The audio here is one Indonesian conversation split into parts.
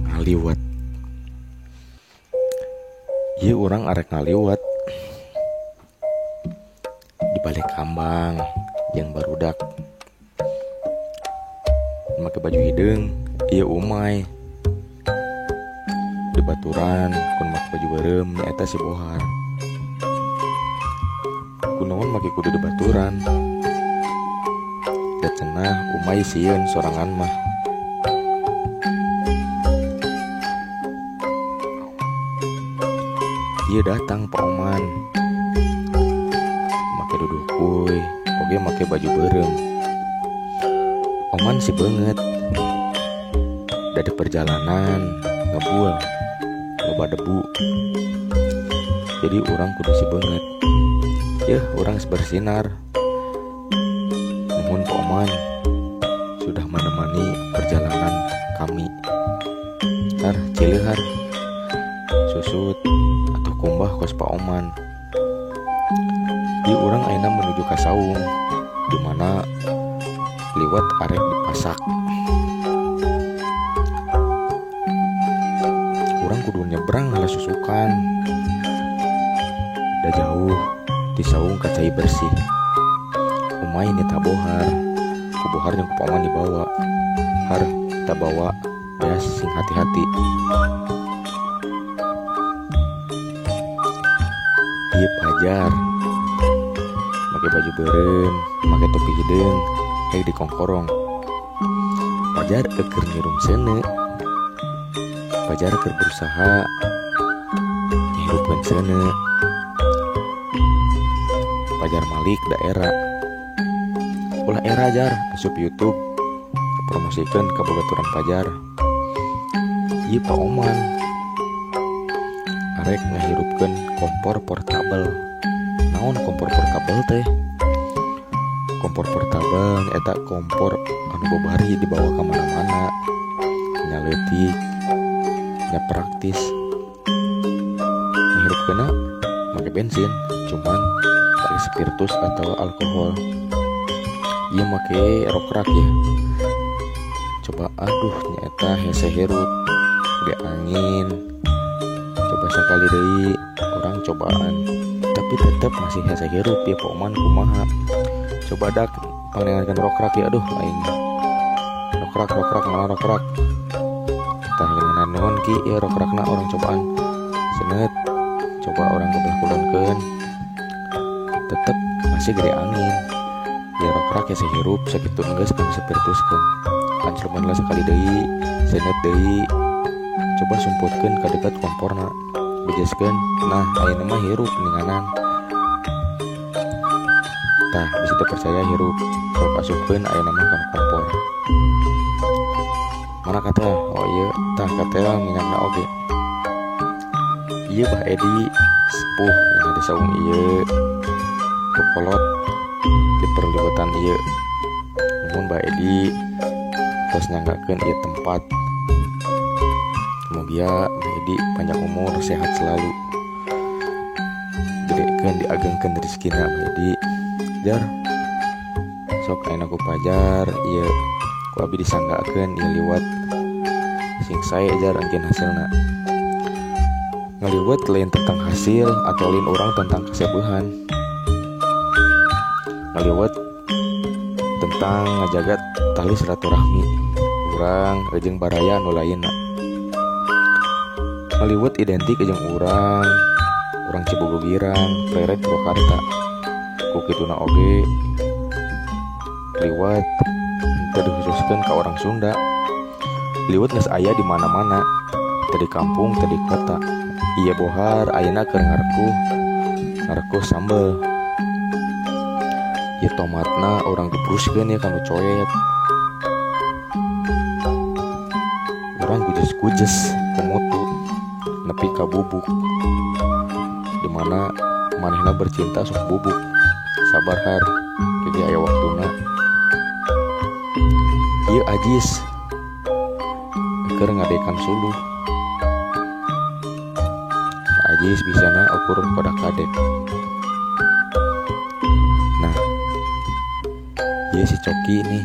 Ngaliwat. Ieu urang arek ngaliwat di balik kambang yang barudak make baju hideung. Ieu umay di baturan kun make baju beureum nyaeta si Bohar. Kunaon make kudu di baturan? Da cenah umay sieun sorangan mah. Dia datang Pak Oman make duduk kuy oge make baju beureum. Oman si beungeut dari perjalanan ngebul loba debu, jadi urang kudu si beungeut. Yeuh urang bersinar nuhun Pak Oman sudah menemani perjalanan kami. Har cileuhar susut atuh kumbah kos Pak Oman. Di urang ayeuna menuju ka saung di mana liwat arek dipasak. Urang kudu nyebrang heula susukan. Da jauh di saung kacai bersih. Umay nita Bohar. Ku Bohar jeung ku Pak Oman dibawa. Har kita bawa beas sing hati-hati. Ieu Pajar make baju beureum, make topi hideung, kayak di kongkorong. Pajar keur ngirum seuneu. Pajar keur berusaha ngihirupkeun seuneu. Pajar Malik daerah. Ulah era jar asup YouTube promosikeun ka babaturan Pajar. Ieu Pak Oman arek ngahirupkeun kompor portabel. Naon kompor portabel teh? Kompor portabel eta kompor anu babari dibawa ka mana-mana. Nya leutik, nya praktis. Ngahirupkeunna make bensin, cuman pakai spiritus atau alkohol. Ieu make rokrak ya. Coba aduh nyaeta hese hirup ge angin. Coba sekali deui orang cobaan, tapi tetap masih hese hirup ya Pak Oman kumaha. Coba dak pandengankeun rokrak ya aduh aing. Rokrak mana rokrak. Tah ngeunaan naon ki ya rokrakna orang cobaan. Senet coba orang kebelah kulonkeun. Tetep masih gede angin. Ya rokrak hese hirup sakitu enggeus kan spirituskeun. Ancelman lah sekali deui, senet deui. Coba sumputkeun ka dekat komporna. Bejeskeun, nah ayeuna mah hirup ninganan. Tah bisa percaya hirup. Sok asupkeun ayeuna mah kana kompor. Mana kata? Oh iya, tah kata minyakna oge. Ieu Bah Edi sepuh yang ada saung ieu. Pokolot di perlibatan ieu. Namun Bah Edi tos nyanggakeun ieu tempat. Semoga Edi panjang umur, sehat selalu. Gedekeun diagengkeun rezekina Edi. Jar. Sok ayeuna ku Pajar ieu ku abi disanggakeun ieu liwat. Sing sae jar engkeun hasilna. Ngaliwat lain tentang hasil atau lain orang tentang kesebeuhan. Ngaliwat tentang ngajaga tali silaturahmi urang jeung baraya anu lainna. Ngaliwat identik jeung urang Cibogogiran, Pleret Purwakarta. Ku kituna oge liwat teu dikhususkeun ka orang Sunda. Liwat geus aya di mana-mana, teu di kampung, teu di kota. Ieu Bohar ayeuna keur ngarekuh sambel. Ieu tomatna urang dipruskeun ya kanu coet. Urang gujes-gujes ku mutu nepi ka bubuk. Di mana manehna bercinta sok bubuk. Sabar har, jadi aya waktuna. Ieu Ajis keur ngadekan suluh. Ajis bisana ukur kodak kadek. Nah, ieu si Coki nih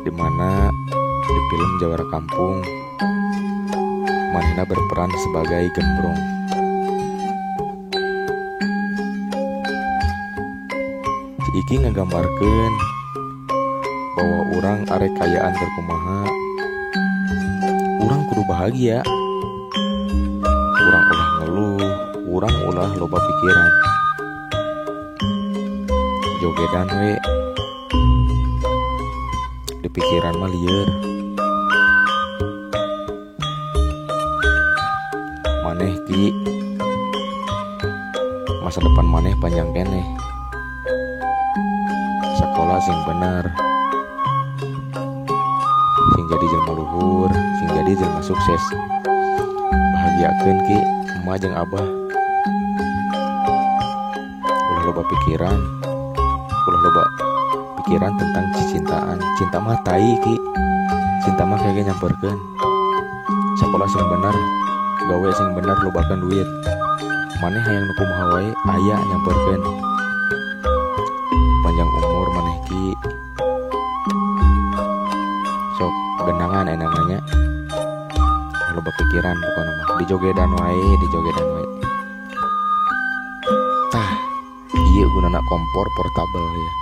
dimana di film Jawara Kampung manehna berperan sebagai Gembrong. Si Iki ngagambarkeun bahwa orang arek kayaan berkumaha, orang kudu bahagia. Urang ulah ngeluh, urang ulah loba pikiran. Jogedan we di pikiran mah lieur. Maneh Ki, masa depan maneh panjang keneh. Sakola sing bener, sing jadi jelema luhur, sing jadi jelema sukses. Bahagiakeun Ki emak jeung abah. Ulah loba pikiran tentang cintaan. Cinta mah tai Ki, cinta mah kayaknya nyamperkeun. Sakola sing bener, gawe sing bener, lobakeun duit. Maneh hayang nu kumaha wae aya nyamperkeun. Panjang umur maneh Ki, sok genangan namanya. Loba pikiran pokona mah dijogedan wae. Tah, ieu gunana kompor portable ya.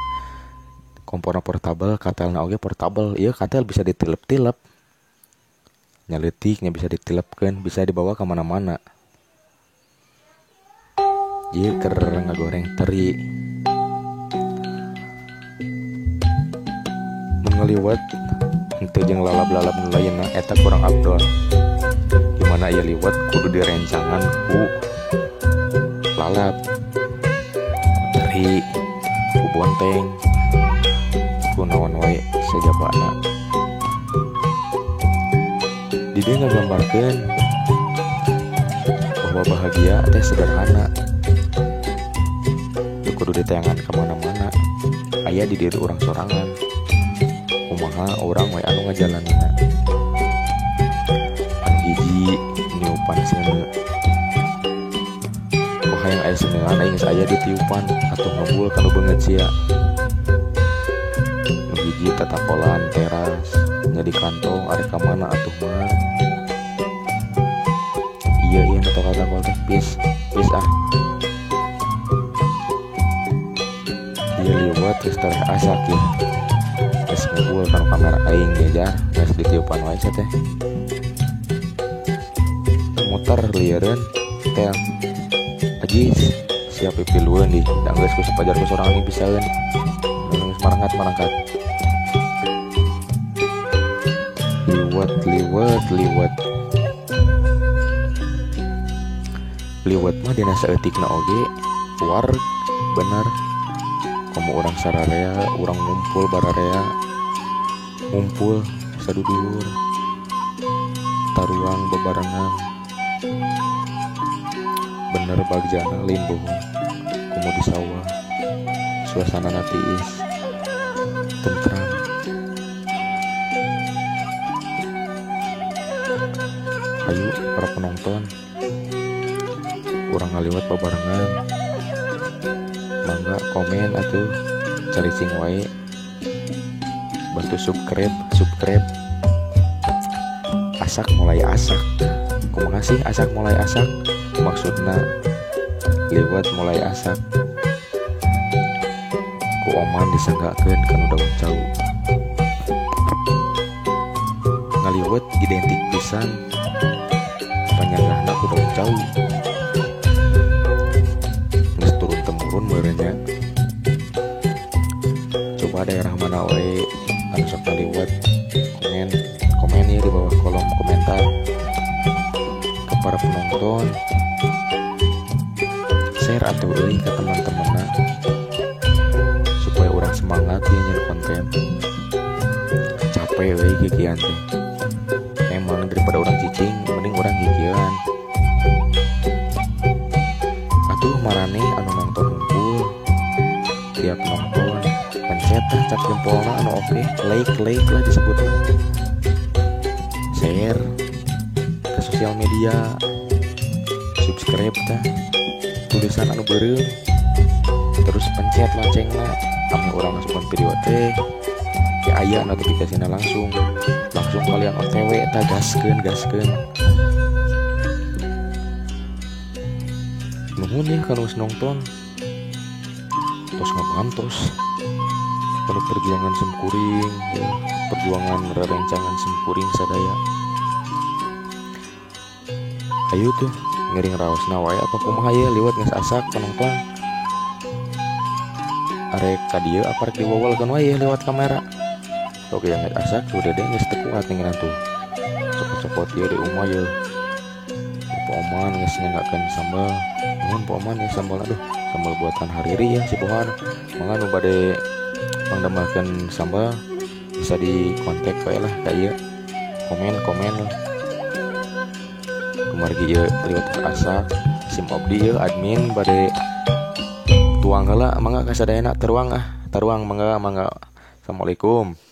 Komporna portable, katelna oge portable. Ieu katel bisa ditilep-tilep. Nyaletiknya bisa ditilepkeun, bisa dibawa ke mana-mana. Ieu keur ngagoreng teri. Mun ngaliwat henteu jeung lalab-lalab nu lainna eta kurang afdol. Gimana ieu liwat kudu direncangan ku lalab, teri, ku bonteng, ku naon wae sajabana. Di dieu ngagambarkeun bahwa bahagia teh sederhana. Teu kudu ditayangan ka mana-mana. Aya di diri urang sorangan. Kumaha urang we anu ngajalanina. Anu hiji niupan seuneu. Kok hayang aya seuneuan aing geus aya di tiupan atuh ngebul kanu beungeut sia. Nu hiji tatakolan teras nya di kantong arek ka mana atuh mah. Iya nu takal teh pis ah. Ieu liwat geus tereh asak ya. Geus ngebul kanu kamera aing geus geus ditiupan wae teh. Muter lieureun tel. Aji siap pipilueun di da geus ku sapajar ku sorangan ini pisaeun. Geus marangkat. Liwat mah dina saeutikna oge war bener. Komo urang sararea, urang ngumpul bararea, ngumpul sadudulur, taruang bebarengan. Bener bagjana lain bohong. Komo di sawah, suasana tiis, tentram. Ayo para penonton, urang ngaliwat bebarengan. Mangga komen atuh caricing wae. Bantu subscribe. Asak mulai asak. Kumaha sih asak mulai asak? Maksudna liwat mulai asak. Ku oman disanggakeun kana daun cau. Ngaliwat identik pisan panyanggahna ku daun cau. Turun merenya. Coba daerah mana wae anu sok ngaliwat, komen ya di bawah kolom komentar. Ke para penonton, share atau euy ke teman-temanna supaya orang semangat ya nyen konten. Capek euy gigian teh. Emang daripada orang cicing mending orang gigian. Atuh marane anu nonton tiap nonton pencet cap jempolna anu oke, like lah disebutnya, share ke sosial media, subscribe tah tulisan anu beureum, terus pencet loncengna anu urang masukkan video teh ya aya notifikasinya langsung kalian OTW eta gaskeun nuhun ya kalau nonton tos ngapantos kalau perjuangan semkuring ya, perjuangan rerencangan semkuring sadaya ayo tuh ngering raosna wae apa kumaha ya liwat geus asak penonton arek ka dieu apa rek diwawalkeun wae lewat kamera oke yang geus asak tuh dede geus teu kuat ninginan tuh copot-copot ieu di umah ye Pak Oman geus nyengakeun sambal nuhun Pak Oman ya sambal aduh sambal buatan Hariri ya si Bohan mangga nu bade mangdambakeun sambal bisa di kontak wae lah ka ieu komen lah kumargi ieu liwat asak sim abdi ieu admin bade tuang heula mangga kasadayana taruang mangga Assalamualaikum.